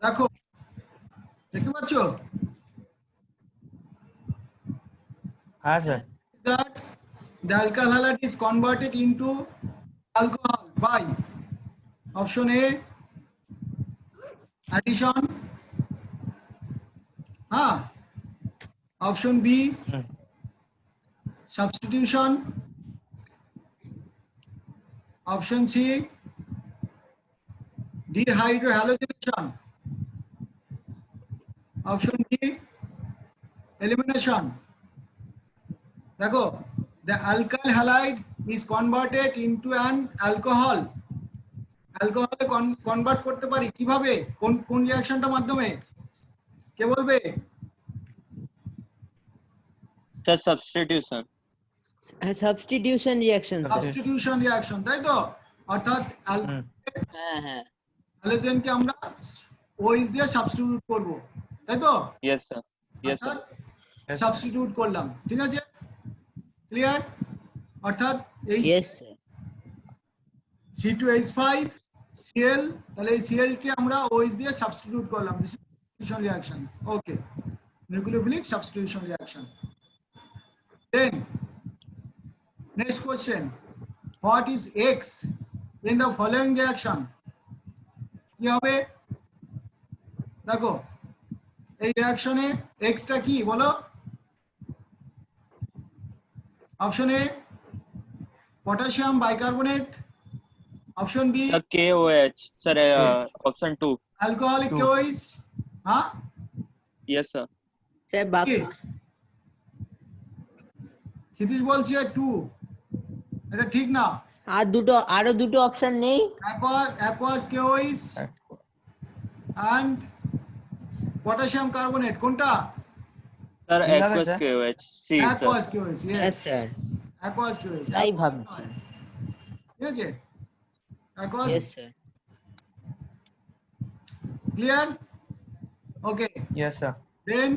দেখো, দেখতে পাচ্ছ হ্যাঁ sir. that the alkyl halide is converted into alcohol by option A addition, option B substitution, option C dehydrohalonation, option D elimination. দেখো, the alkyl halide is converted into an alcohol. অ্যালকোহলে convert করতে পারি কিভাবে, কোন কোন রিঅ্যাকশনটার মাধ্যমে, কে বলবে? The substitution. Substitution reaction sir. Substitution reaction, তাই তো? অর্থাৎ হ্যাঁ হ্যাঁ হ্যালোজেনকে আমরা OH দিয়ে সাবস্টিটিউট করব, তাই তো? Yes sir. Yes sir. Substitute করলাম, ঠিক আছে, ক্লিয়ার? অর্থাৎ এই ইয়েস স্যার। C2H5 Cl, তাহলে এই Cl কে আমরা OH দিয়ে সাবস্টিটিউট করলাম, this is substitution reaction. Okay, nucleophilic substitution reaction. Then next question, what is X in the following reaction? কি হবে? দেখো, এই রিঅ্যাকশনে X টা কি বলো? Option A potassium bicarbonate, option B The KOH. Sir, option 2. Alcoholic KOH, হ্যাঁ Yes sir. Sir বাকি ক্ষিতিশ বলছে 2, এটা ঠিক না। আরো দুটো অপশন নেই। Aqueous KOH and potassium carbonate, কোনটা? Sir, কি হবে, aqueous sir? KOH. C sir. Aqueous KOH, yes yes sir, aqueous KOH, তাই ভাবছি। ঠিক আছে, aqueous, yes sir. Clear? Okay, yes sir. then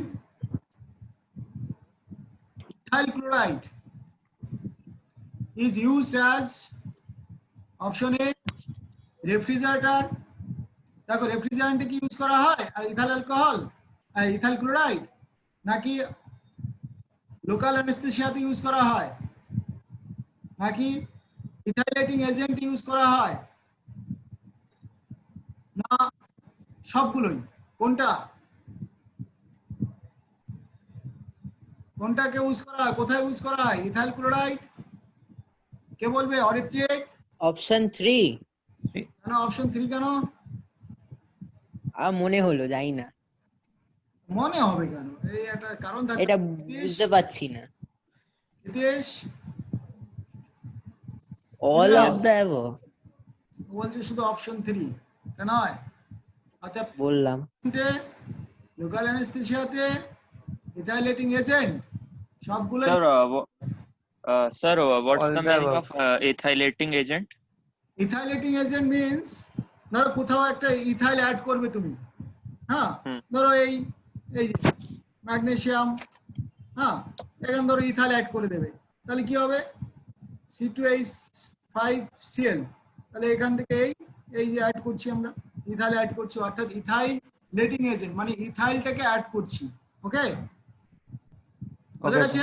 ethyl chloride is used as option A refrigerator. দেখো, রেফ্রিজারেন্টে কি use করা হয় ইথাইল অ্যালকোহল, ইথাইল ক্লোরাইড, নাকি local অ্যানেস্থেসিয়াতে use করা হয়, নাকি ইথাইলেটিং এজেন্ট ইউজ করা হয়, না সবগুলোই? কোনটা কোনটাকে ইউজ করা হয়, কোথায় ইউজ করা হয় ইথাইল ক্লোরাইড? কে বলবে? অরিত্রিক। অপশন 3 কেন অপশন 3 কেন মনে হলো, যাই না, মনে হবে কেন? এই একটা কারণ থাকে। এটা বুঝতে পারছি না। Nitish all of the above বলছে শুধু অপশন 3, এটা নয়। আচ্ছা, বললাম। লোকাল অ্যানেস্থেসিয়াতে ইথাইলেটিং এজেন্ট সবগুলো। Sir, what's All the the meaning above. of ethylating agent? Ethylating agent means, ধরো কোথাও একটা ইথাইল অ্যাড করবে তুমি, হ্যাঁ, ধরো এই এই ম্যাগনেসিয়াম, হ্যাঁ, এখানে ধরো ইথাইল অ্যাড করে দেবে, তাহলে কি হবে? C2H5Cl, তাহলে এখান থেকে এই যে অ্যাড করছি আমরা, ইথাইল অ্যাড করছি, অর্থাৎ ইথাইলেটিং এজেন্ট মানে ইথাইলটাকে অ্যাড করছি। ওকে, বুঝা গেছে?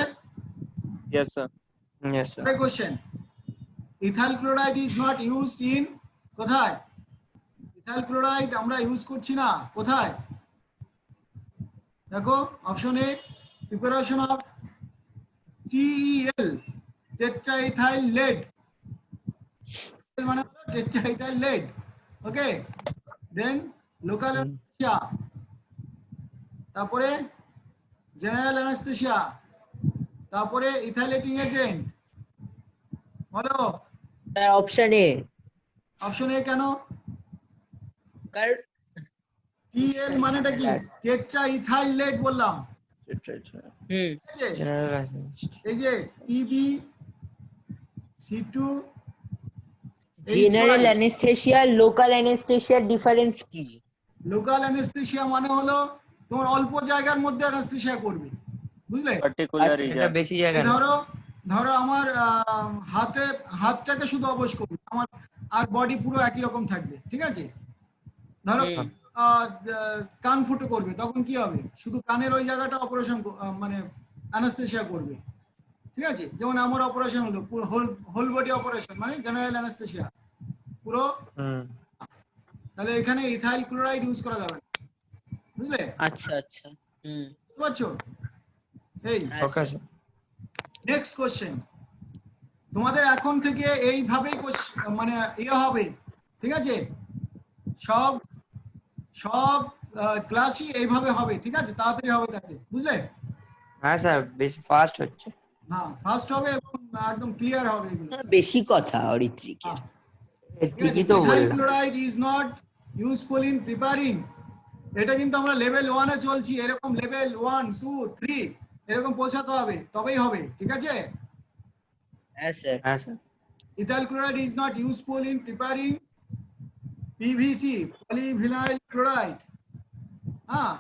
Yes sir. ইয়েস স্যার। Okay, question. Ethyl chloride is not used in কোথায়? ইথাইল ক্লোরাইড আমরা ইউজ করছি না, কোথায়? দেখো, option A preparation of TEL tetraethyl lead, মানে হলো tetraethyl lead. Okay, then local anaesthesia, তারপরে জেনারেল অ্যানেস্থেসিয়া, তারপরে ইথাইলেটিং এজেন্ট। বলো অপশন এ। অপশন এ কেন? কার টিএল মানেটা কি? টেট্রা ইথাইল লেড বললাম, হুম ঠিক আছে? জেনারেল এই যে PB C2 general anaesthesia local অ্যানেস্থেসিয়ার ডিফারেন্স কি? লোকাল অ্যানেস্থেসিয়া মানে হলো তোমার অল্প জায়গার মধ্যে অ্যানেস্থেসিয়া করবে, বুঝলে? Particular আচ্ছা, region. এটা বেশি জায়গা না। ধরো ধরো আমার হাতটাকে শুধু অবশ করবে, আমার আর বডি পুরো একই রকম থাকবে, ঠিক আছে? ধরো হুম। কান ফুটো করবে, তখন কি হবে? শুধু কানের ওই জায়গাটা অপারেশন মানে অ্যানাস্থেসিয়া করবে, ঠিক আছে? যেমন আমার অপারেশন হলো পুরো হোল বডি অপারেশন, মানে জেনারেল অ্যানাস্থেসিয়া পুরো। হুম তাহলে এখানে ইথাইল ক্লোরাইড ইউজ করা যাবে না, বুঝলে? আচ্ছা আচ্ছা হুম বুঝতে পারছো? এই হ্যাঁ okay sir. Sir next question, তোমাদের এখন থেকে এইভাবেই মানে ইয়ে হবে, ঠিক আছে? সব সব ক্লাসই এইভাবে হবে, ঠিক আছে? তাড়াতাড়ি হবে তাতে, বুঝলে? হ্যাঁ স্যার বেশি ফাস্ট হচ্ছে। হ্যাঁ, ফার্স্ট হবে এবং একদম ক্লিয়ার হবে এগুলো। বেশি কথা অরিত্রিকের। হ্যাঁ, এ ঠিক আছে। ঠিকই তো ইথাইল বললাম। Chloride is not useful in preparing, এটা কিন্তু আমরা লেভেল 1 এ চলছি, এরকম লেভেল 1 2 3 এরকম পৌঁছাতে হবে, তবেই হবে, ঠিক আছে? হ্যাঁ স্যার। হ্যাঁ sir. Ethyl chloride is not useful in preparing PVC, polyvinyl chloride. হ্যাঁ,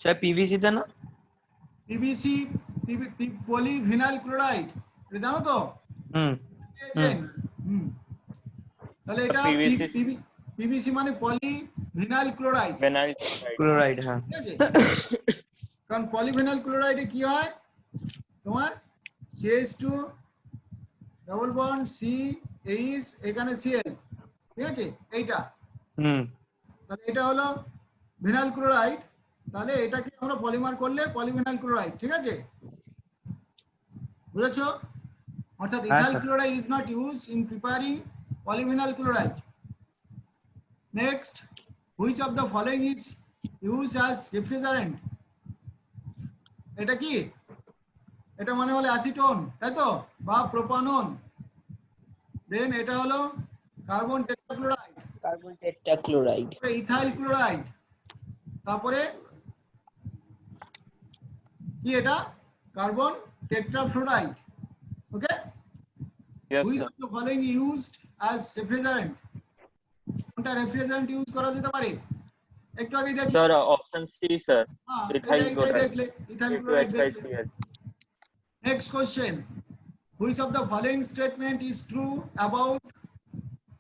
স্যার পিভিসি তে না? PVC, polyvinyl chloride, এটা জানো তো? হুম হুম। তাহলে এটা PVC PVC মানে পলিভিনাইল ক্লোরাইড, vinyl ক্লোরাইড হ্যাঁ। ঠিক আছে? কারণ পলিভিনাইল ক্লোরাইডে কি হয় তোমার? CH2 ডাবল বন্ড CH, এখানে Cl, ঠিক আছে? এইটা, হুম তাহলে এটা হলো ভিনাইল ক্লোরাইড, তাহলে এটাকে আমরা পলিমার করলে পলিভিনাইল ক্লোরাইড, ঠিক আছে? বুঝেছো? অর্থাৎ হ্যাঁ, ethyl sir. Chloride is not use in preparing polyvinyl chloride. Next, which of the following is use as refrigerant? এটা কি? এটা মানে হলো অ্যাসিটোন, তাই তো, বা প্রোপানন। দেন এটা হলো carbon tetrachloride, carbon tetrachloride. Ethyl chloride, তারপরে কি এটা? Carbon টেট্রাফ্লোরাইড। Okay, yes which sir of the following used as refrigerant? কোনটা রেফ্রিজারেন্ট ইউজ করা যেতে পারে? একটু আগে দেখি। sir option C sir হ্যাঁ, ethyl এইটাই chloride দেখলে, ইথাইল ক্লোরাইড দেখলে। C2H5Cl next question, which of the following statement is true about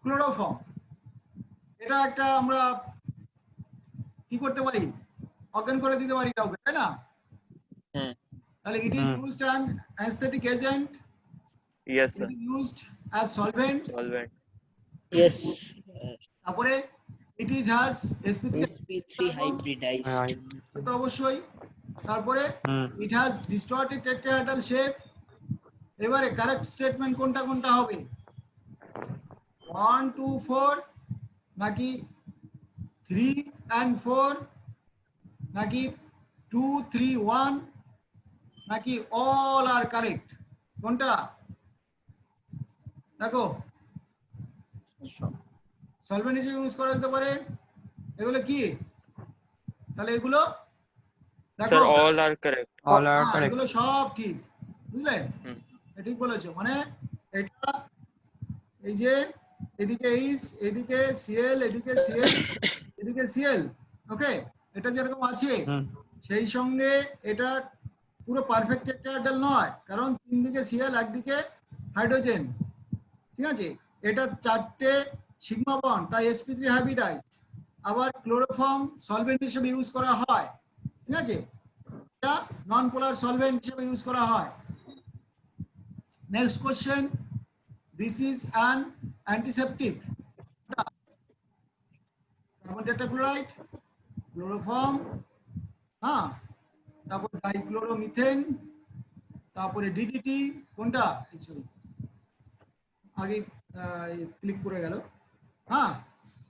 chloroform? এটা একটা আমরা কি করতে পারি? অজ্ঞান করে দিতে পারি কাউকে, তাই না? hmm তাহলে it is hmm. Used an anaesthetic agent, yes it sir is used as solvent, solvent yes. তারপরে it is has sp3 sp3 hybridised. তো অবশ্যই, তারপরে hmm it has distorted tetrahedral shape. এবারে কারেক্ট স্টেটমেন্ট কোনটা কোনটা হবে? 1 2 4 নাকি 3 and 4 নাকি 2 3 1 নাকি অল আর কারেক্ট? কোনটা? দেখো, সলভেন্ট হিসেবে ইউজ করা যেতে পারে, এগুলো কি? তাহলে এগুলো দেখো, sir all are correct all are হ্যাঁ, কারেক্ট। এগুলো সব ঠিক, বুঝলে? হুম। ঠিক বলেছো, মানে এটা এই যে এদিকে এইচ, এদিকে সিএল, এদিকে সিএল, এদিকে সিএল, ওকে, এটা যেরকম আছে হুম সেই সঙ্গে এটা পুরো পারফেক্ট টেট্রাহেড্রাল নয়, কারণ তিন দিকে সিএল, একদিকে হাইড্রোজেন, ঠিক আছে? এটা চারটে সিগমা বন্ড, তাই sp3 হাইব্রিডাইজড। আবার ক্লোরোফর্ম সলভেন্ট হিসেবে ইউজ করা হয়, ঠিক আছে? এটা নন পোলার সলভেন্ট হিসেবে ইউজ করা হয়। Next question, this is an antiseptic. Carbon tetrachloride, chloroform, হ্যাঁ, তারপর ডাইক্লোরোমিথেন, তারপরে ডিডিটি, কোনটা? সরি, আগে ক্লিক করে গেল। হ্যাঁ,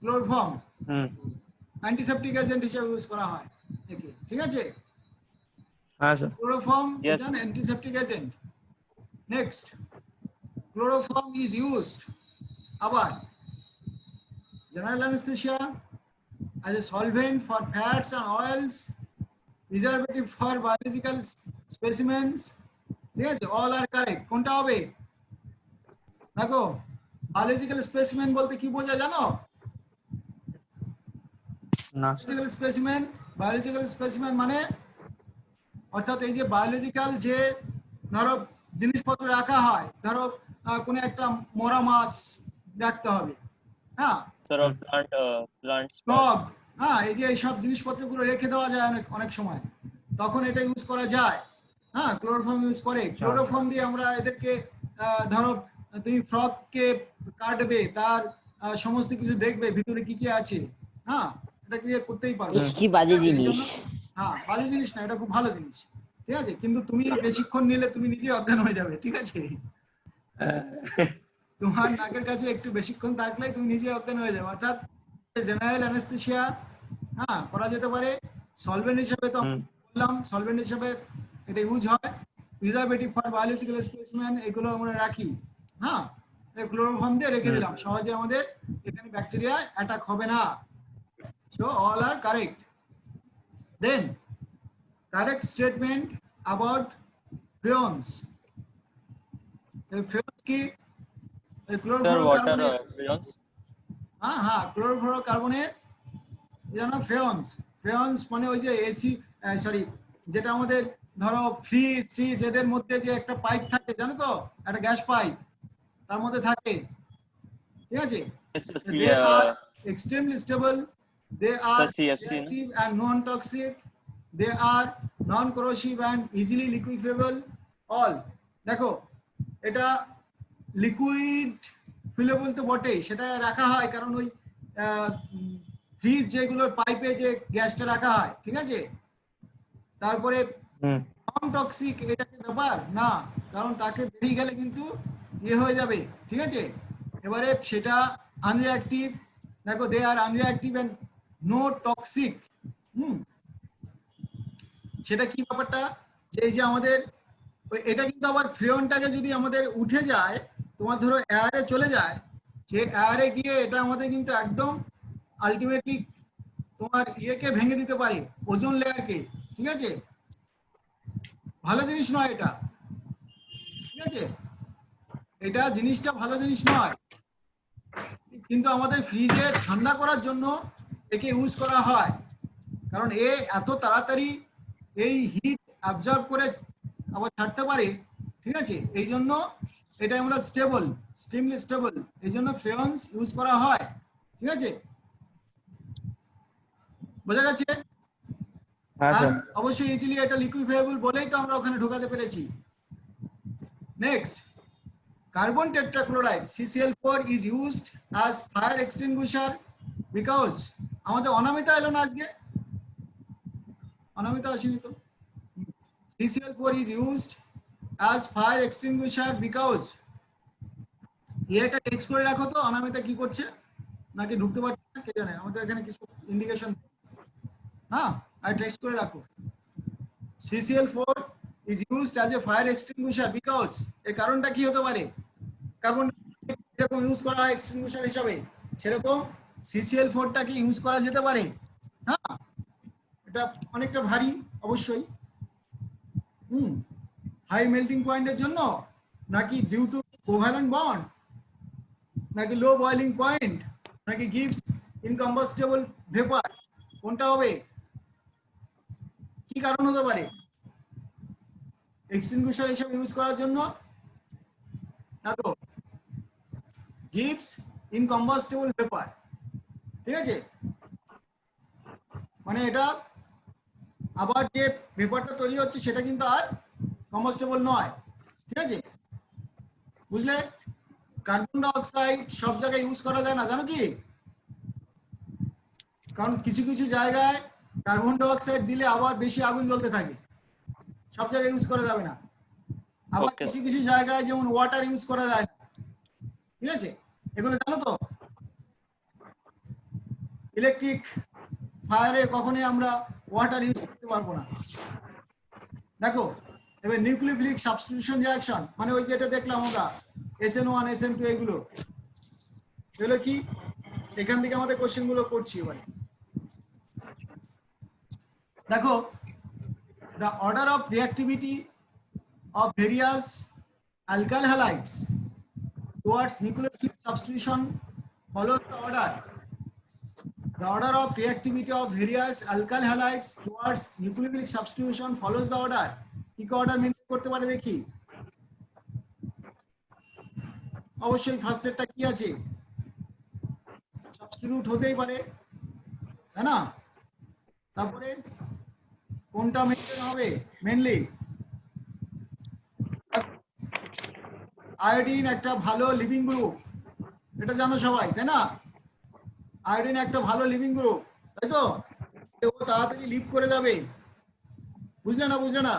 ক্লোরোফর্ম হুম অ্যান্টিসেপটিক এজেন্ট হিসেবে ইউজ করা হয় একে, ঠিক আছে? হ্যাঁ sir. Chloroform Yes. is an antiseptic agent. Next, chloroform is used abar general anesthesia, as a solvent for fats and oils, preservative for biological specimens. ঠিক আছে, all are correct. কোনটা হবে? দেখো, biological specimen বলতে কি বোঝায় জানো? না বায়োলজিক্যাল স্পেসিমেন মানে অর্থাৎ এই যে বায়োলজিক্যাল যে ধরো জিনিসপত্র রাখা হয়, ধরো কোনো একটা মরা মাছ রাখতে হবে, হ্যাঁ, sir of plant ডগ হ্যাঁ, এই যে এইসব জিনিসপত্রগুলো রেখে দেওয়া যায় অনেক অনেক সময়, তখন এটা ইউজ করা যায়। হ্যাঁ, ক্লোরোফর্ম ইউজ করে। ক্লোরোফর্ম দিয়ে আমরা এদেরকে ধরো তুমি ফ্রগকে কাটবে, তার সমস্ত কিছু দেখবে ভিতরে কি কি আছে। হ্যাঁ, এটা দিয়ে করতেই পারবে। ইস, কি বাজে ঠিক আছে, এই জিনিস। জন্য হ্যাঁ, বাজে জিনিস না, এটা খুব ভালো জিনিস। ঠিক আছে, কিন্তু তুমি বেশিক্ষণ নিলে তুমি নিজেই অজ্ঞান হয়ে যাবে। ঠিক আছে, তোমার নাকের কাছে একটু বেশিক্ষণ থাকলেই তুমি নিজে অজ্ঞান হয়ে যাবে। অর্থাৎ জেনারেল অ্যানেস্থেসিয়া হ্যাঁ করা যেতে পারে। সলভেন্ট হিসেবে তো বললাম, সলভেন্ট হিসেবে এটা ইউজ হয়। প্রিজারভেটিভ ফর বায়োলজিক্যাল স্পেসিমেন এগুলো আমরা রাখি। হ্যাঁ, ক্লোরোফর্ম দিয়ে রেখে দিলাম, সহজে আমাদের এখানে ব্যাকটেরিয়া অ্যাটাক হবে না। So all are correct. Then correct statement about freons. এই ফ্রেয়ন্স কি? এই Sir, what are ক্লোরোফ্লোরোকার্বনের freons? হ্যাঁ ক্লোরোফ্লোরোকার্বনের জানো ফ্রেয়ন্স। ফ্রেয়ন্স মানে ওই যে এসি সরি, যেটা আমাদের ধরো ফ্রিজ এদের মধ্যে যে একটা পাইপ থাকে জানো তো, একটা গ্যাস পাইপ তার মধ্যে থাকে। ঠিক আছে, Yes, sir, they are extremely stable, they are CFC, no? reactive and non-toxic, they are non-corrosive and easily liquefiable. all দেখো, এটা লিকুইড ফিলেবল তো বটেই, সেটা রাখা হয় কারণ ওই ফ্রিজ যেগুলোর পাইপে যে গ্যাসটা রাখা হয়। ঠিক আছে, তারপরে নন টক্সিক, এটা কি ব্যাপার না, কারণ তাকে বেরিয়ে গেলে কিন্তু ইয়ে হয়ে যাবে। ঠিক আছে, এবারে সেটা আনরিঅ্যাক্টিভ। দেখো, দে আর আনরিঅ্যাক্টিভ এন্ড নো টক্সিক। সেটা কি ব্যাপারটা, যে এই যে আমাদের এটা কিন্তু আবার ফ্রেয়নটাকে যদি আমাদের উঠে যায়, তোমার ধরো এয়ারে চলে যায়, যে এয়ারে গিয়ে এটা আমাদের কিন্তু একদম আলটিমেটলি তোমার ইয়েকে ভেঙে দিতে পারে, ওজোন লেয়ারকে। ঠিক আছে, ভালো জিনিস নয় এটা। ঠিক আছে, এটা জিনিসটা ভালো জিনিস নয়, কিন্তু আমাদের ফ্রিজে ঠান্ডা করার জন্য একে ইউজ করা হয়, কারণ এ এত তাড়াতাড়ি এই হিট অ্যাবজর্ব করে আবার ছাড়তে পারে। ঠিক আছে, এই জন্য এটা আমরা স্টেমলি স্টেবল, এই জন্য ফ্রেয়ন্স ইউজ করা হয়। ঠিক আছে, বোঝা গেছে? আর অবশ্যই ইজিলি এটা লিকুইফাইবল বলেই তো আমরা ওখানে ঢোকাতে পেরেছি। Next, carbon tetrachloride CCl4 is used as fire extinguisher because আমাদের অনামিতা এলো না আজকে, অনামিতা আসেনি তো। CCl4 is used as fire extinguisher because এটা টেক্সট করে রাখো তো, অনামিতা কি করছে নাকি ঢুকতে পারছে না কে জানে, আমাদের এখানে কিছু ইন্ডিকেশন। হ্যাঁ, আর টেক্সট করে রাখো। CCl4 is used as a fire extinguisher because এর কারণটা কি হতে পারে? কার্বন যেরকম ইউজ করা হয় এক্সটিংগুইশার হিসাবে, সেরকম CCl4টাকে ইউজ করা যেতে পারে। হ্যাঁ, এটা অনেকটা ভারী অবশ্যই। হাই মেল্টিং পয়েন্টের জন্য, নাকি ডিউ টু কোভ্যালেন্ট বন্ড, নাকি লো বয়লিং পয়েন্ট, নাকি গিভস ইনকম্বাস্টেবল ভেপার, কোনটা হবে? কি কারণ হতে পারে এক্সটিংগুইশার হিসেবে ইউজ করার জন্য? দেখো, gives incombustible vapor। ঠিক আছে, মানে এটা আবার যে ভেপারটা তৈরি হচ্ছে সেটা কিন্তু আর কম্বাস্টেবল নয়। ঠিক আছে, বুঝলে? কার্বন ডাই অক্সাইড সব জায়গায় ইউজ করা যায় না, জানো কি? কারণ কিছু কিছু জায়গায় কার্বন ডাই অক্সাইড দিলে আবার বেশি আগুন জ্বলতে থাকে, সব জায়গায় ইউজ করা যাবে না। আবার কিছু কিছু জায়গায় যেমন ওয়াটার ইউজ করা যায় না। ঠিক আছে, এগুলো জানো তো? ইলেকট্রিক ফায়ারে কখনোই আমরা ওয়াটার ইউজ করতে পারবো না। দেখো, এবার নিউক্লিওফিলিক সাবস্টিটিউশন রিঅ্যাকশন মানে ওই যেটা দেখলাম আমরা SN1 SN2 এগুলো কি? এখান থেকে আমাদের কোশ্চেন গুলো করছি এবারে। দেখো, the order of reactivity of various alkyl halides towards nucleophilic substitution follows the order. The order of reactivity of various alkyl halides towards nucleophilic substitution follows the order. কি অর্ডার মেইনটেইন করতে পারে দেখি? অবশ্যই first এরটা কি আছে? Substitute হতেই পারে, তাই না? তারপরে কোনটা মেনটেন হবে মেনলি? আয়োডিন একটা ভালো লিভিং গ্রুপ, এটা জানো সবাই, তাই না? আয়োডিন একটা ভালো লিভিং গ্রুপ, তাই তো? ও তাড়াতাড়ি লিভ করে যাবে, বুঝলে না? বুঝলে না?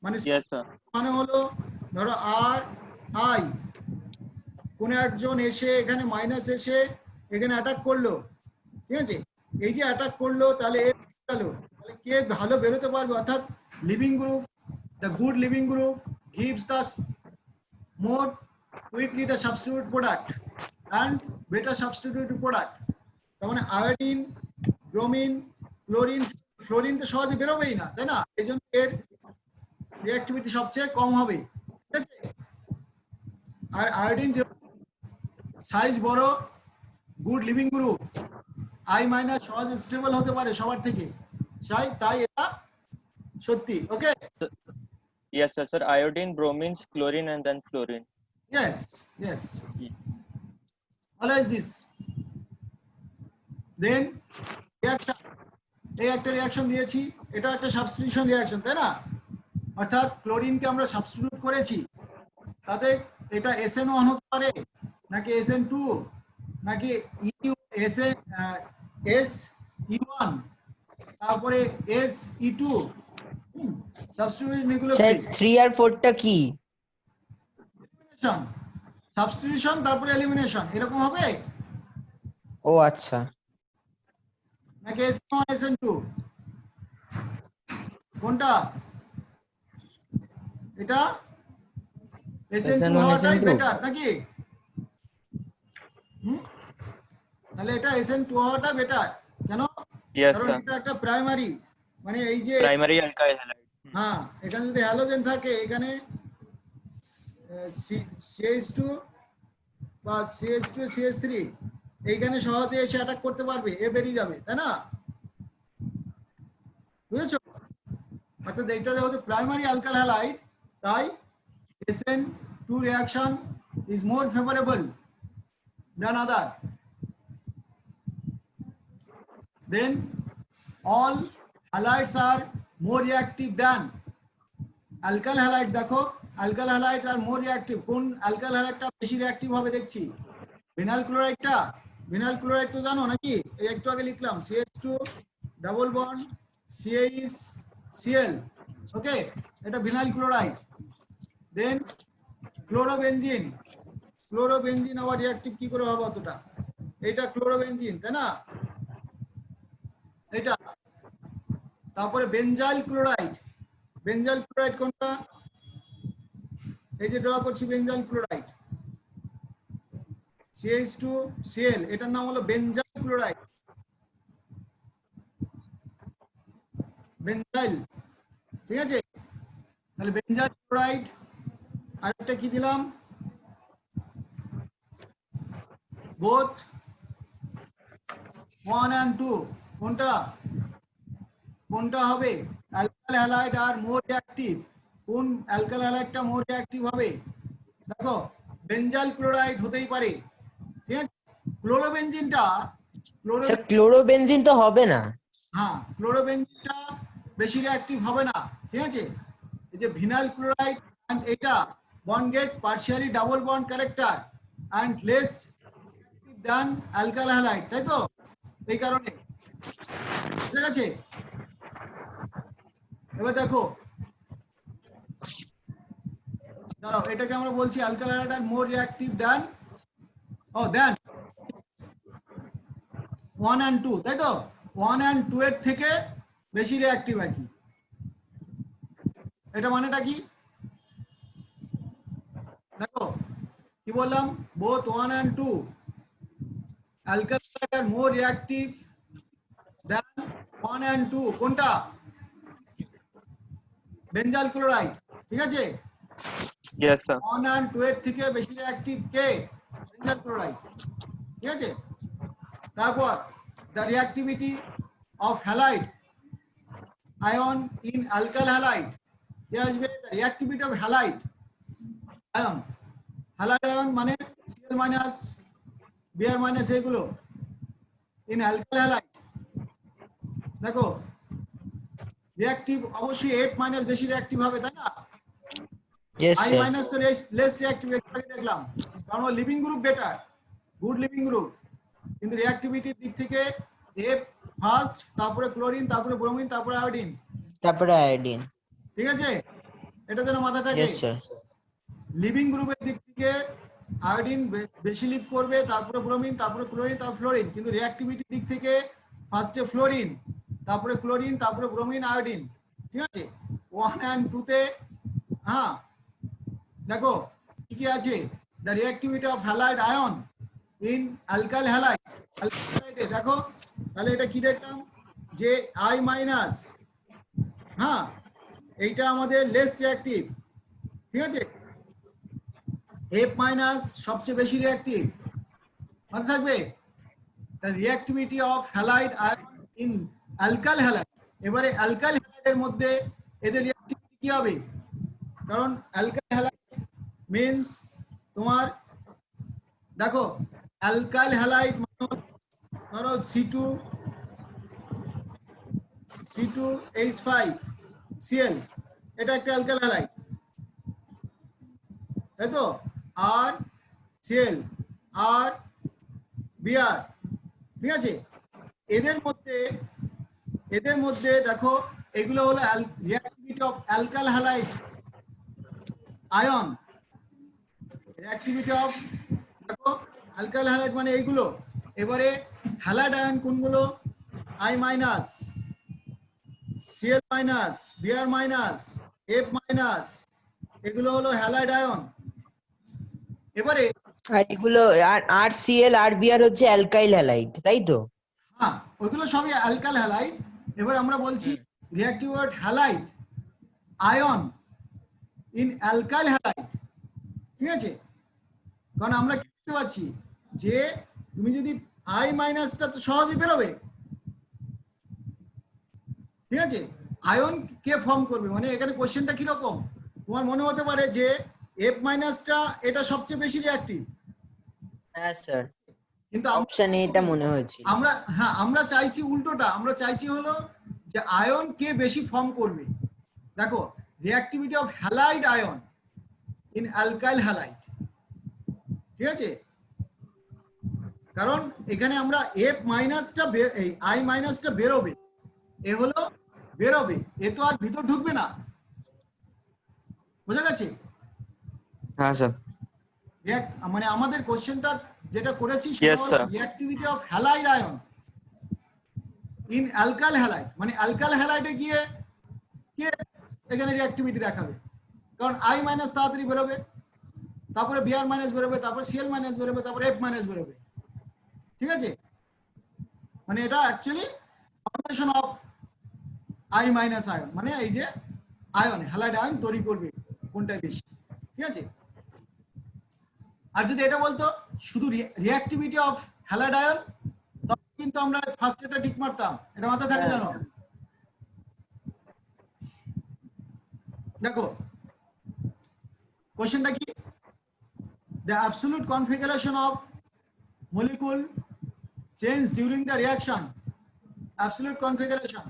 মানে Yes, sir. মানে হলো ধরো আর আই, কোন একজন এসে এখানে মাইনাস এসে এখানে অ্যাটাক করলো, ঠিক আছে? এই যে অ্যাটাক করলো তাহলে তাহলে কে ভালো বেরোতে পারবে? অর্থাৎ living group, the good living group gives the more quickly the substitute product and better substitute product. তার মানে আয়োডিন, ব্রোমিন, ক্লোরিন, ফ্লোরিন তো সহজে বেরোবেই না, তাই না? এই জন্য এর রিঅ্যাক্টিভিটি সবচেয়ে কম হবে, ঠিক আছে? আর আয়োডিন যে সাইজ বড়, good living group, I minus সহজে স্টেবল হতে পারে সবার থেকে, তাই এটা সত্যি। ওকে, Yes, sir. Sir, iodine, bromine, chlorine, and then fluorine. yes, yes, always this. Then reaction, এই একটা রিঅ্যাকশন দিয়েছি, এটা একটা সাবস্টিটিউশন রিঅ্যাকশন, তাই না? অর্থাৎ ক্লোরিনকে আমরা সাবস্টিটিউট করেছি, তাতে এটা SN1 হতে পারে নাকি SN2 নাকি SE1 তারপরে SE2, সাবস্টিটিউট নিউক্লিওফিলিক। 3 আর 4 টা কি? এলিমিনেশন, সাবস্টিটিউশন তারপরে এলিমিনেশন, এরকম হবে ও আচ্ছা, নাকি SN1 SN2 কোনটা? এটা SN2 হওয়াটাই বেটার নাকি? তাহলে এটা SN2 হওয়াটা বেটার কেন? Yes, কারণ sir. এটা একটা প্রাইমারি, মানে এই যে Primary alkyl halide. হ্যাঁ, এখানে যদি হ্যালোজেন থাকে, এখানে CH2 বা CH2 CH3 এইখানে সহজে এসে অ্যাটাক করতে পারবে, এ বেরিয়ে যাবে, তাই না? বুঝেছো? অর্থাৎ এইটা যেহেতু প্রাইমারি অ্যালকাইল হ্যালাইড, তাই SN2 reaction is more favorable than other. Then all halides are more reactive than alkyl halide. দেখো alkyl halides are more reactive. কোন alkyl halideটা বেশি রিঅ্যাক্টিভ হবে দেখছি? ভিনাইল ক্লোরাইডটা। ভিনাইল ক্লোরাইড তো জানো নাকি? এই একটু আগে লিখলাম CH2 ডাবল বন্ড CaCl, ওকে, এটা ভিনাইল ক্লোরাইড। দেন ক্লোরোবেনজিন, ক্লোরোবেনজিন আবার রিঅ্যাক্টিভ কি করে হবে অতটা? এটা ক্লোরোবেনজিন, তাই না? এটা তারপরে বেনজাইল ক্লোরাইড, বেনজাইল ক্লোরাইড কোনটা? এই যে ড্র করছি বেনজাইল ক্লোরাইড, CH2Cl, এটার নাম হলো বেনজাইল ক্লোরাইড, বেনজাইল, ঠিক আছে? তাহলে বেনজাইল ক্লোরাইড। আরেকটা কি দিলাম? বোথ 1 and 2 কোনটা? কোনটা হবে? Alkyl halide are more reactive. কোন অ্যালকাইল হ্যালাইডটা মোর রিঅ্যাক্টিভ হবে? দেখো বেনজাইল ক্লোরাইড হতেই পারে, ঠিক আছে? ক্লোরোবেনজিনটা স্যার ক্লোরোবেনজিন তো হবে না। হ্যাঁ, ক্লোরোবেনজিনটা বেশি রিঅ্যাক্টিভ হবে না, ঠিক আছে? এই যে ভিনাইল ক্লোরাইড এন্ড এটা bond get partially double bond character and less than alkyl halide, তাই তো? এই কারণে, ঠিক আছে? এবার দেখো, দাঁড়াও, এটাকে আমরা বলছি alkyl halide are more reactive than then 1 and 2, তাই তো? 1 and 2 এর থেকে বেশি রিঅ্যাক্টিভ আর কি। এটা মানেটা কি? দেখো কি বললাম, both 1 and 2 alkyl halide are more reactive than 1 and 2 কোনটা? বেনজাইল ক্লোরাইড, ঠিক আছে? Yes, sir. 1 and 2 এর থেকে বেশি রিঅ্যাক্টিভ কে? বেনজাইল ক্লোরাইড, ঠিক আছে? তারপর the reactivity of halide ion in alkyl halide, কি আসবে? the reactivity of halide ion, halide ion মানে Cl minus, Br minus এগুলো in alkyl halide দেখো রিঅ্যাক্টিভ অবশ্যই F মাইনাস বেশি রিঅ্যাক্টিভ হবে, তাই না? Yes, I sir. মাইনাস তো লেস রিঅ্যাক্টিভ আগে দেখলাম, কারণ living group better, good living group, কিন্তু রিঅ্যাক্টিভিটির দিক থেকে F ফার্স্ট, তারপরে ক্লোরিন, তারপরে ব্রোমিন, তারপরে আয়োডিন। তারপরে আয়োডিন। ঠিক আছে, এটা যেন মাথায় থাকে। Yes, sir. লিভিং গ্রুপের দিক থেকে আয়োডিন বেশি লিভ করবে, তারপরে ব্রোমিন, তারপরে ক্লোরিন, তারপর ফ্লোরিন, কিন্তু রিঅ্যাক্টিভিটির দিক থেকে ফার্স্টে ফ্লোরিন, তারপরে ক্লোরিন, তারপরে ব্রোমিন, আয়োডিন। ঠিক আছে, 1 and 2 তে হ্যাঁ দেখো কি কি আছে, the reactivity of halide ion in alkyl halide. দেখো তাহলে এটা কি দেখলাম যে I মাইনাস, হ্যাঁ এইটা আমাদের লেস রিঅ্যাক্টিভ। ঠিক আছে, F মাইনাস সবচেয়ে বেশি রিঅ্যাক্টিভ, মনে থাকবে। The reactivity of halide ion in alkyl halide. এবারে অ্যালকাইল হ্যালাইডের মধ্যে এদের রিঅ্যাক্টিভিটি কি হবে, কারণ অ্যালকাইল হ্যালাইড মিন্স তোমার দেখো অ্যালকাইল হ্যালাইড মানে ধরো C2H5Cl, এটা একটা অ্যালকাইল হ্যালাইড, তাই তো? আর Cl আর Br, ঠিক আছে, এদের মধ্যে দেখো এগুলো হলো reactivity of alkyl halide ion. Reactivity of দেখো অ্যালকাইল হ্যালাইড মানে এইগুলো। এবারে হ্যালাইড আয়ন কোনগুলো, I minus, Cl minus, Br minus, F minus, এগুলো হলো হ্যালাইড আয়ন। এবারে আর এগুলো আর Cl আর Br হচ্ছে অ্যালকাইল হ্যালাইড, তাই তো? হ্যাঁ ওইগুলো সবই অ্যালকাইল হ্যালাইড। এবার আমরা বলছি reactive ward halide ion in alkyl halide. ঠিক আছে, কারণ আমরা কি দেখতে পাচ্ছি যে তুমি যদি I মাইনাসটা তো সহজে বেরোবে। ঠিক আছে, আয়ন কে ফর্ম করবে, মানে এখানে কোশ্চেনটা কিরকম তোমার মনে হতে পারে যে F মাইনাসটা এটা সবচেয়ে বেশি রিঅ্যাক্টিভ। হ্যাঁ স্যার, কিন্তু অপশন এটা মনে হয়েছিল। আমরা চাইছি উল্টোটা, আমরা চাইছি হলো যে আয়ন কে বেশি ফর্ম করবে। দেখো reactivity of halide ion in alkyl halide. ঠিক আছে, কারণ এখানে আমরা F মাইনাসটা এই I মাইনাসটা বেরোবে, এ হলো বেরোবে, এ তো আর ভিতর ঢুকবে না। বোঝা গেছে? হ্যাঁ স্যার। মানে আমাদের কোশ্চেনটা যেটা করেছি Yes, সেটা হলো sir. Reactivity of halide ion in alkyl halide, মানে অ্যালকাইল হ্যালাইডে গিয়ে কে এখানে রিঅ্যাক্টিভিটি দেখাবে, কারণ I মাইনাস তাড়াতাড়ি বেরোবে, তারপরে Br মাইনাস বেরোবে, তারপরে Cl মাইনাস বেরোবে, তারপরে F মাইনাস বেরোবে। ঠিক আছে, মানে এটা actually formation of I minus ion, মানে এই যে আয়ন হ্যালাইড আয়ন তৈরি করবে কোনটা বেশি। ঠিক আছে, আর যদি এটা বলতো শুধু রিঅ্যাক্টিভিটি অফ হ্যালাইড আয়ন, তখন কিন্তু আমরা ফার্স্ট এটা টিক মারতাম, এটা মাথায় থাকে জানো। দেখো কোশ্চেনটা কি, the absolute configuration of molecule change during the reaction. Absolute configuration,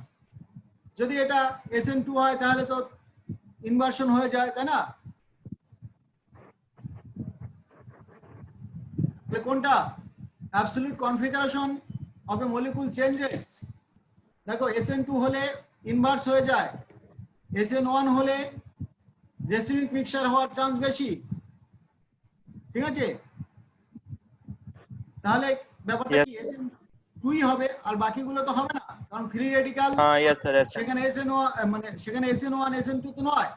যদি এটা SN2 হয় তাহলে তো ইনভার্সন হয়ে যায়, তাই না? কোনটা absolute configuration of A molecule changes. দেখো SN2 হলে ইনভার্স হয়ে যায়, SN1 হলে রেসিমিক মিক্সচার হওয়ার চান্স বেশি। ঠিক আছে, তাহলে ব্যাপারটা কি SN2ই হবে, আর বাকিগুলো তো হবে না, কারণ free radical Yes, sir. Yes, sir. সেখানে মানে সেখানে SN1 SN2 তো নয়,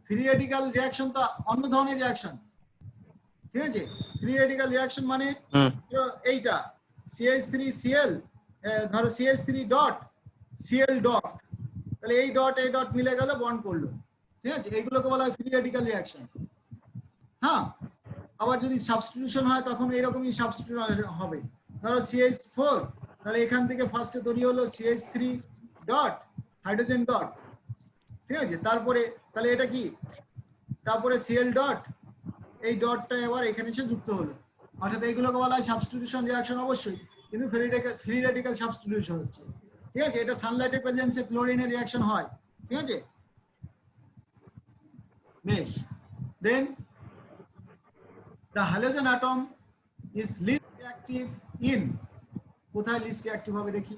ফ্রি রেডিক্যাল রিঅ্যাকশন তো অন্য ধরনের রিঅ্যাকশন। ঠিক আছে, ফ্রি রেডিক্যাল রিঅ্যাকশন মানে এইটা CH3Cl, ধরো CH3 ডট Cl ডট, তাহলে এই ডট মিলে গেল, বন্ড করলো। ঠিক আছে, এইগুলোকে বলা হয় ফ্রি রেডিক্যাল রিঅ্যাকশন। হ্যাঁ, আবার যদি সাবস্টিটিউশন হয় তখন এরকমই সাবস্টিটিউশন হবে। ধরো CH4, তাহলে এখান থেকে ফার্স্টে তৈরি হলো CH3 ডট হাইড্রোজেন ডট। ঠিক আছে, তারপরে তাহলে এটা কি, তারপরে Cl ডট, এই ডটটা এবার এখানে এসে যুক্ত হলো, অর্থাৎ এইগুলোকে বলা হয় সাবস্টিটিউশন রিঅ্যাকশন অবশ্যই, কিন্তু ফ্রি রেডিক্যাল সাবস্টিটিউশন হচ্ছে। ঠিক আছে, এটা সানলাইটের প্রেজেন্সে ক্লোরিনের রিঅ্যাকশন হয়, ঠিক আছে। বেশ, then the halogen atom is least reactive in, কোথায় লিস্ট রিঅ্যাক্টিভ হবে দেখি,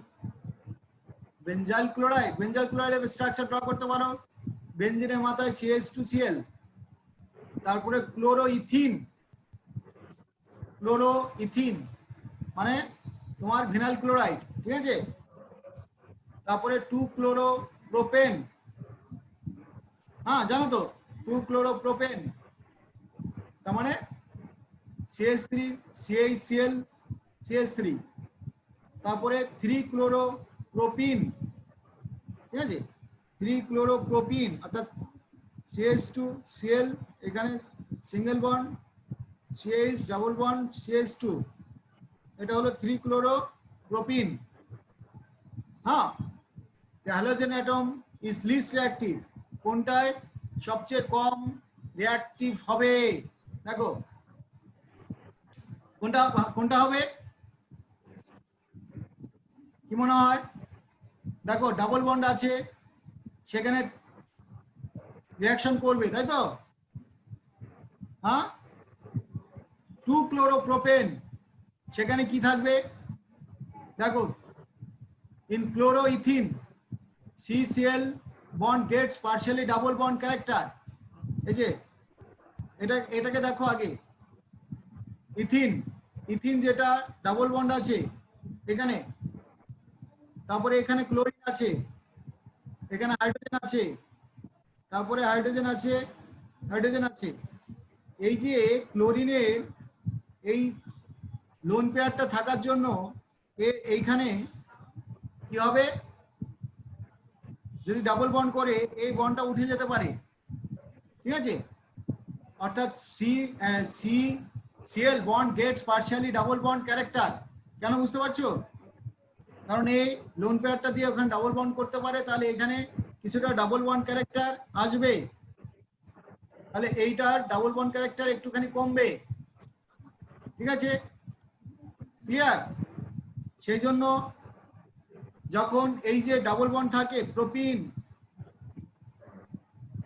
বেঞ্জাইল ক্লোরাইড, বেঞ্জাইল ক্লোরাইডের স্ট্রাকচার ড্র করতে পারো, বেঞ্জিনের মাথায় CH2Cl, তারপরে ক্লোরোইথিন, ক্লোরোইথিন মানে তোমার ভিনাইল ক্লোরাইড, ঠিক আছে, তারপরে 2-ক্লোরোপ্রোপেন, হ্যাঁ জানো তো 2-ক্লোরোপ্রোপেন, তার মানে CH3 CHCl CH3, তারপরে 3-ক্লোরোপ্রোপিন, ঠিক আছে, 3-ক্লোরোপ্রোপিন অর্থাৎ CH2Cl, এখানে single bond CH double bond CH2, এটা হলো 3-ক্লোরোপ্রোপিন। হ্যাঁ, halogen atom is least reactive, কোনটায় সবচেয়ে কম রিঅ্যাক্টিভ হবে, দেখো কোনটা কোনটা হবে কি মনে হয়, দেখো ডাবল বন্ড আছে সেখানে রিঅ্যাকশন করবে, তাই তো, হ্যাঁ, 2-ক্লোরোপ্রোপেন সেখানে কি থাকবে, দেখো in chloroethene CCl bond gets partially double bond character, এই যে এটাকে দেখো আগে, ইথিন, ইথিন যেটা ডাবল বন্ড আছে এখানে, তারপরে এখানে ক্লোরিন আছে, এখানে হাইড্রোজেন আছে, তারপরে হাইড্রোজেন আছে, হাইড্রোজেন আছে, এই যে ক্লোরিনের এই লোন পেয়ারটা থাকার জন্য এইখানে কি হবে, যদি ডাবল বন্ড করে এই বন্ডটা উঠে যেতে পারে, ঠিক আছে, অর্থাৎ CCl bond gets partially double bond character, কেন বুঝতে পারছো, কারণ এই লোন পেয়ারটা দিয়ে ওখানে ডাবল বন্ড করতে পারে, তাহলে এখানে কিছুটা ডাবল বন্ড ক্যারেক্টার আসবে, তাহলে এইটার ডাবল বন্ড ক্যারেক্টার একটুখানি কমবে, ঠিক আছে, ক্লিয়ার। সেই জন্য যখন এই যে ডাবল বন্ড থাকে প্রোপিন,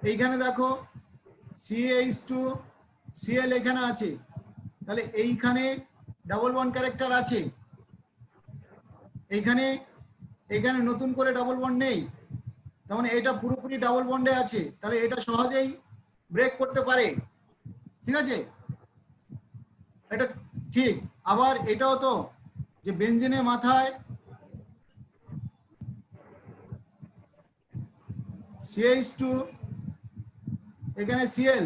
এইখানে দেখো CH2Cl এখানে আছে, তাহলে এইখানে ডাবল বন্ড ক্যারেক্টার আছে, এইখানে এখানে নতুন করে ডাবল বন্ড নেই, তার মানে এটা পুরোপুরি ডাবল বন্ডে আছে, তাহলে এটা সহজেই ব্রেক করতে পারে, ঠিক আছে, এটা ঠিক। আবার এটাও তো যে বেঞ্জিনের মাথায় CH2 এখানে Cl,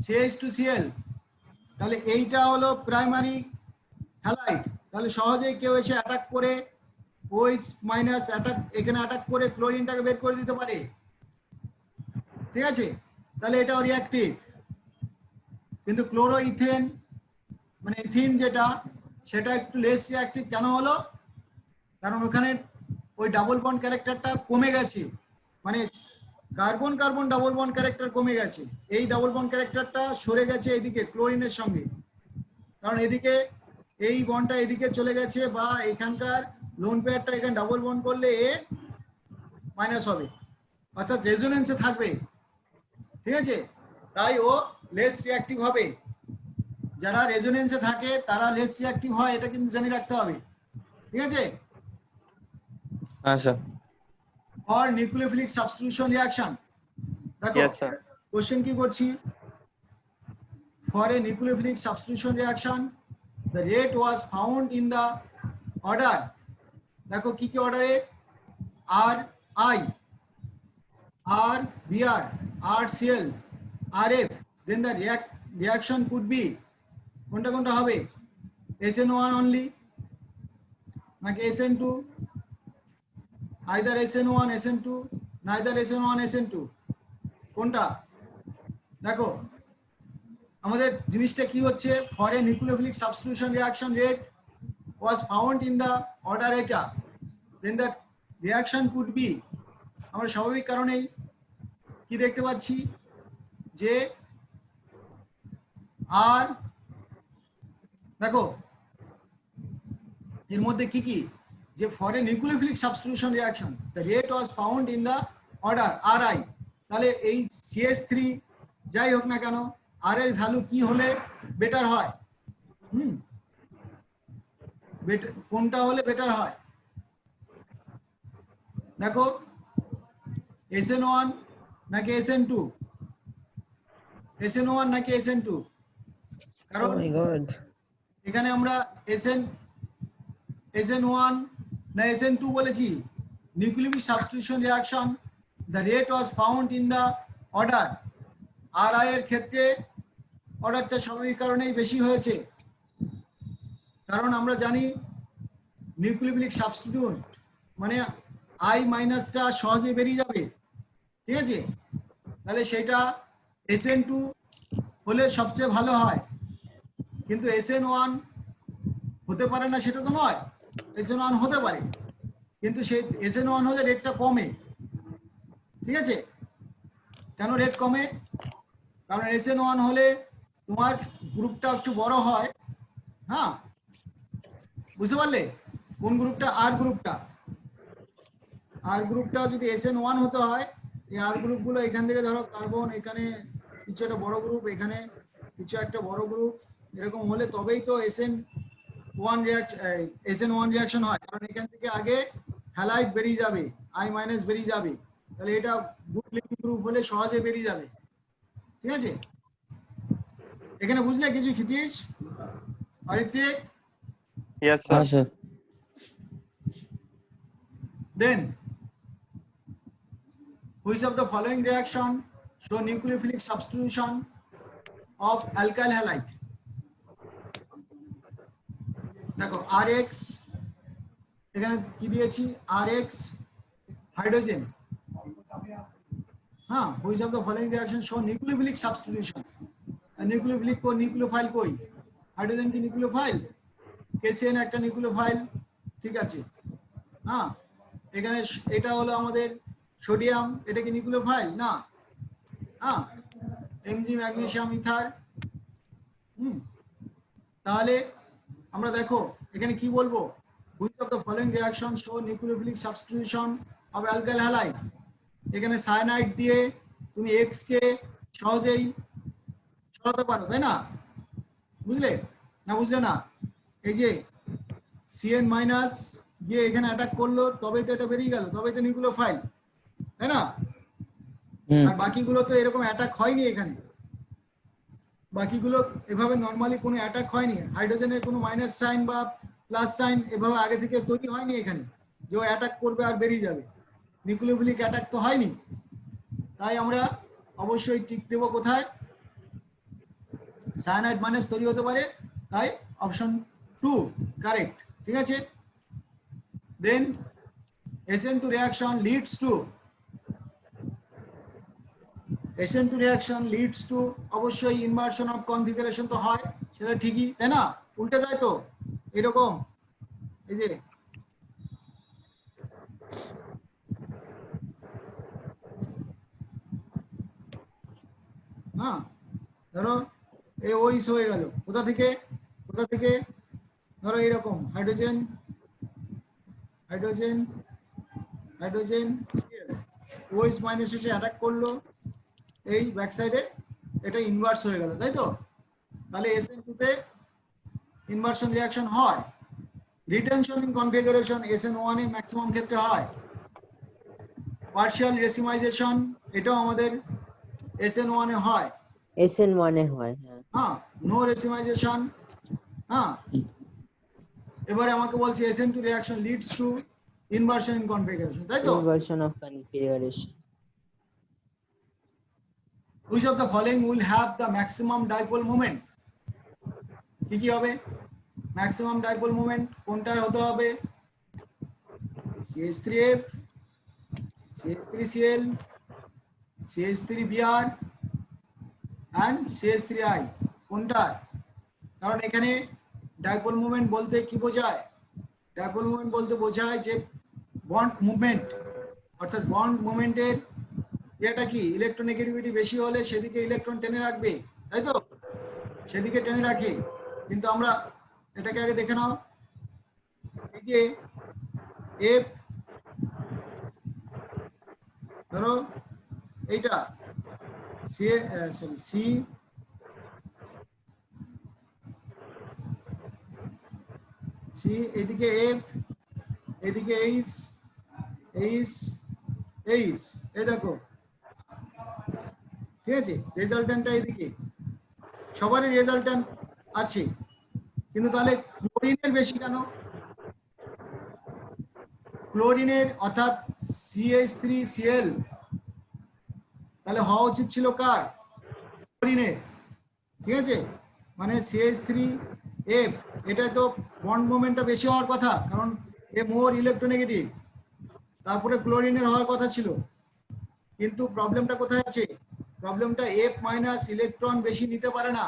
CH2Cl, তাহলে এইটা হলো প্রাইমারি হ্যালাইড, তাহলে সহজেই কেউ এসে অ্যাটাক করে OH মাইনাস অ্যাটাক এখানে অ্যাটাক করে ক্লোরিনটাকে বের করে দিতে পারে, ঠিক আছে, তাহলে এটাও রিঅ্যাক্টিভ। কিন্তু ক্লোরোইথেন মানে ইথিন যেটা, সেটা একটু লেস রিঅ্যাক্টিভ, কেন হলো, কারণ ওখানে ওই ডাবল বন্ড ক্যারেক্টারটা কমে গেছে, মানে carbon carbon double bond character কমে গেছে, এই ডাবল বন্ড ক্যারেক্টারটা সরে গেছে এদিকে ক্লোরিনের সঙ্গে, কারণ এদিকে এই বন্ডটা এদিকে চলে গেছে, বা এখানকার লোন পেয়ারটা এখানে ডাবল বন্ড করলে এ মাইনাস হবে, অর্থাৎ রেজোনেন্সে থাকবে, ঠিক আছে, তাই ও লেস রিঅ্যাক্টিভ হবে, যারা রেজোনেন্সে থাকে তারা লেস রিঅ্যাক্টিভ হয়, এটা কিন্তু জানি রাখতে হবে, ঠিক আছে। হ্যাঁ স্যার। और নিউক্লিওফিলিক সাবস্টিটিউশন রিঅ্যাকশন, দেখো Yes, sir. কোশ্চেন কি করছি, for a nucleophilic substitution reaction the rate was found in the order, দেখো কি কি অর্ডারে, RI, RBr, RCl, RF, then the reaction could be কোনটা কোনটা হবে, SN1 only নাকি SN2, either SN1 SN2, neither SN1 SN2, কোনটা, দেখো আমাদের জিনিসটা কি হচ্ছে, for a nucleophilic substitution reaction rate was found in the order এটা, দেন দ্য রিঅ্যাকশন কুড বি, আমরা স্বাভাবিক কারণেই কি দেখতে পাচ্ছি যে আর দেখো এর মধ্যে কি কি, যে for a nucleophilic substitution reaction the rate was found in the order Ri, তাহলে এই CH3 যাই হোক না কেন আর এর ভ্যালু কি হলে বেটার হয়? কোনটা হলে বেটার হয়? দেখো SN1 নাকি SN2, SN1 নাকি SN2? Oh কারণ my god. এখানে আমরা SN1 না SN2 বলেছি। Nucleophilic substitution reaction the rate was found in the order Ri এর ক্ষেত্রে অর্ডারটা স্বাভাবিক কারণেই বেশি হয়েছে, কারণ আমরা জানি নিউক্লিওফিলিক সাবস্টিটিউট মানে I মাইনাসটা সহজে বেরিয়ে যাবে, ঠিক আছে? তাহলে সেটা SN2 হলে সবচেয়ে ভালো হয়, কিন্তু SN1 হতে পারে না সেটা তো নয়, SN1 হতে পারে, কিন্তু সেই SN1 হলে রেটটা কমে, ঠিক আছে? কেন রেট কমে? কারণ SN1 হলে তোমার গ্রুপটা একটু বড় হয়। হ্যাঁ, বুঝতে পারলে? কোন গ্রুপটা? আর গ্রুপটা যদি SN1 হতে হয়, এই আর গ্রুপগুলো এখান থেকে ধরো কার্বন, এখানে কিছু একটা বড় গ্রুপ, এখানে কিছু একটা বড় গ্রুপ, এরকম হলে তবেই তো SN1 রিঅ্যাকশন হয়, কারণ এখান থেকে আগে হ্যালাইড বেরিয়ে যাবে, I মাইনাস বেরিয়ে যাবে, তাহলে এটা গুড লিভিং গ্রুপ হলে সহজে বেরিয়ে যাবে, ঠিক আছে? এখানে বুঝলে কিছু ক্ষিতীশ আর ঋত্বিক? Yes, sir. হ্যাঁ sir. Then, which of the following reaction show nucleophilic substitution of alkyl halide? দেখো Rx, এখানে কি দিয়েছি? Rx hydrogen. হ্যাঁ, which of the following reaction show nucleophilic substitution? Nucleophilic co nucleophile কই? হাইড্রোজেন কি নিউক্লিওফাইল? KCN একটা nucleophile, ঠিক আছে? হ্যাঁ, এখানে এটা হলো আমাদের সোডিয়াম, এটা কি নিউক্লিওফাইল? না। হ্যাঁ, Mg ম্যাগনেসিয়াম ইথার। তাহলে আমরা দেখো এখানে কি বলবো? which of the following reaction show nucleophilic substitution of alkyl halide? এখানে সায়ানাইড দিয়ে তুমি X কে সহজেই সরাতে পারো, তাই না? বুঝলে না? বুঝলে না? এই যে Cn মাইনাস গিয়ে এখানে অ্যাটাক করলো, তবেই তো এটা বেরিয়ে গেল, তবেই তো নিউক্লিওফাইল, তাই না? আর বাকিগুলো তো এরকম অ্যাটাক হয়নি, এখানে বাকিগুলো এভাবে নরমালি কোনো অ্যাটাক হয়নি, হাইড্রোজেনের কোনো মাইনাস সাইন বা প্লাস সাইন এভাবে আগে থেকে তৈরি হয়নি এখানে যে অ্যাটাক করবে আর বেরিয়ে যাবে, নিউক্লিওফিলিক অ্যাটাক তো হয়নি। তাই আমরা অবশ্যই টিক দেব কোথায়? সায়ানাইড মাইনাস তৈরি হতে পারে, তাই অপশন 2 কারেক্ট, ঠিক আছে? দেন SN2 reaction leads to অবশ্যই ইনভার্সন অফ কনফিগারেশন তো হয়, সেটা ঠিকই, তাই না? উল্টে যায় তো এরকম, এই যে হ্যাঁ, ধরো এই ওইস হয়ে গেল, কোথা থেকে ধরো এরকম হাইড্রোজেন Cl, ওইস মাইনাস এসে অ্যাটাক করলো এই ব্যাক সাইডে, এটা ইনভার্স হয়ে গেল, তাই তো? তাহলে SN2 তে ইনভার্সন রিঅ্যাকশন হয়। Retention in configuration SN1 A maximum ক্ষেত্রে হয়। পার্শিয়াল রেসিমাইজেশন এটাও আমাদের SN1 এ হয়। SN1 এ হয়, হ্যাঁ। হ্যাঁ, নো রেসিমাইজেশন। হ্যাঁ, এবারে আমাকে বলছে SN2 reaction leads to inversion in configuration, তাই তো? Inversion of configuration. Which of the following will have the maximum dipole moment? কি হবে ম্যাক্সিমাম ডাইপোল মোমেন্ট? কোনটা হতে হবে? CH3F, CH3Cl, CH3Br and CH3I, কোনটা? কারণ এখানে ডাইপোল মোমেন্ট বলতে কি বোঝায়? ডাইপোল মোমেন্ট বলতে বোঝায় যে বন্ড মুভমেন্ট, অর্থাৎ বন্ড মোমেন্টের এটা কি ইলেকট্রোনেগেটিভিটি বেশি হলে সেদিকে ইলেকট্রন টেনে রাখবে, তাই তো? সেদিকে টেনে রাখে। কিন্তু আমরা এটাকে আগে দেখে নাও, যে এফ, ধরো এইটা সি, সরি সি, সি, এদিকে এফ, এদিকে এইচ, এইচ, এইচ, এই দেখো, ঠিক আছে, রেজাল্টেন্টটা এদিকে, সবারই রেজাল্টেন্ট আছে, কিন্তু তাহলে ক্লোরিনের বেশি কেন? ক্লোরিনের অর্থাৎ CH3Cl তাহলে হওয়া উচিত ছিল কার? ক্লোরিনের, ঠিক আছে, মানে CH3F, এটা তো বন্ড মোমেন্টটা বেশি হওয়ার কথা, কারণ এ মোর ইলেকট্রোনেগেটিভ, তারপরে ক্লোরিনের হওয়ার কথা ছিল, কিন্তু প্রবলেমটা কোথায় আছে? প্রবলেমটা F মাইনাস ইলেকট্রন বেশি নিতে পারে না,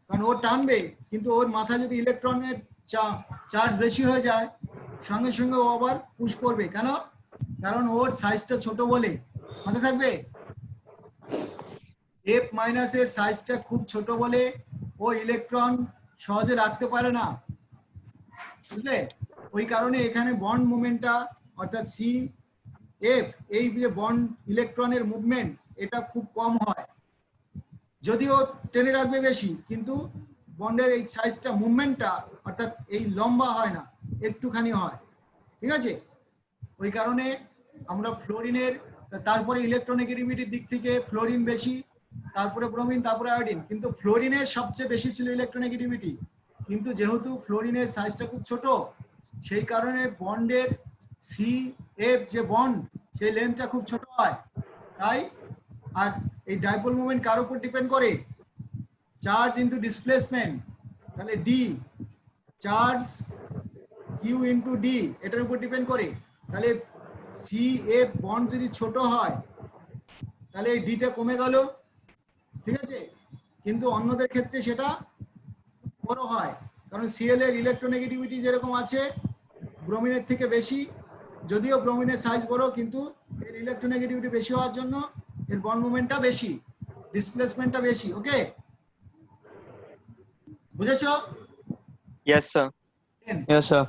কারণ ও টানবে, কিন্তু ওর মাথায় যদি ইলেকট্রনের চার্জ বেশি হয়ে যায়, সঙ্গে সঙ্গে ও আবার পুশ করবে, কেন? কারণ ওর সাইজটা ছোট বলে, মনে থাকবে, F মাইনাস এর সাইজটা খুব ছোট বলে ও ইলেকট্রন সহজে রাখতে পারে না, বুঝলে? ওই কারণে এখানে বন্ড মুভমেন্টটা অর্থাৎ CF, এই যে বন্ড ইলেকট্রনের মুভমেন্ট, এটা খুব কম হয়, যদিও টেনে রাখবে বেশি, কিন্তু বন্ডের এই সাইজটা মুভমেন্টটা অর্থাৎ এই লম্বা হয় না, একটুখানি হয়, ঠিক আছে? ওই কারণে আমরা ফ্লোরিনের, তারপরে ইলেকট্রোনেগেটিভিটির দিক থেকে ফ্লোরিন বেশি, তারপরে ব্রোমিন, তারপরে আয়োডিন, কিন্তু ফ্লোরিনের সবচেয়ে বেশি ছিল ইলেকট্রোনেগেটিভিটি, কিন্তু যেহেতু ফ্লোরিনের সাইজটা খুব ছোট, সেই কারণে বন্ডের CF যে বন্ড, সেই লেন্থটা খুব ছোট হয়, তাই। আর এই ডাইপোল মোমেন্ট কার উপর ডিপেন্ড করে? চার্জ ইনটু ডিসপ্লেসমেন্ট, তাহলে D, charge Q into D, এটার উপর ডিপেন্ড করে, তাহলে CF বন্ড যদি ছোট হয়, তাহলে এই ডিটা কমে গেল, ঠিক আছে, কিন্তু অন্যদের ক্ষেত্রে সেটা বড় হয়, কারণ Cl এর ইলেকট্রোনেগেটিভিটি যেরকম আছে ব্রোমিনের থেকে বেশি, যদিও ব্রোমিনের সাইজ বড়, কিন্তু এর ইলেকট্রোনেগেটিভিটি বেশি হওয়ার জন্য এর বন্ড মোমেন্টটা বেশি, ডিসপ্লেসমেন্টটা বেশি, ওকে, বুঝেছো? Yes, sir. Yes, sir.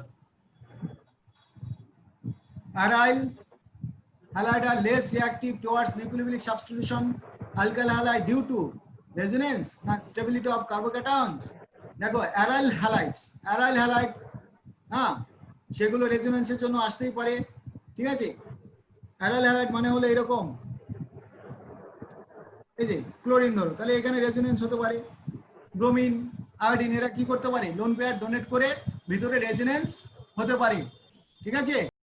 Aryl halide are less reactive towards nucleophilic substitution alkyl halide due to resonance and stability of carbocations. দেখো অ্যারাইল হ্যালাইড, হ্যাঁ, সেগুলো রেজোনেন্সের জন্য আসতেই পারে, ঠিক আছে? অ্যারাইল হ্যালাইড মানে হলো এরকম, এই যে ক্লোরিন ধরো, তাহলে এখানে রেজোনেন্স হতে পারে, ব্রোমিন, আয়োডিন, এরা কি করতে পারে? লোন পেয়ার ডোনেট করে ভিতরে রেজোনেন্স হতে পারে, ঠিক আছে?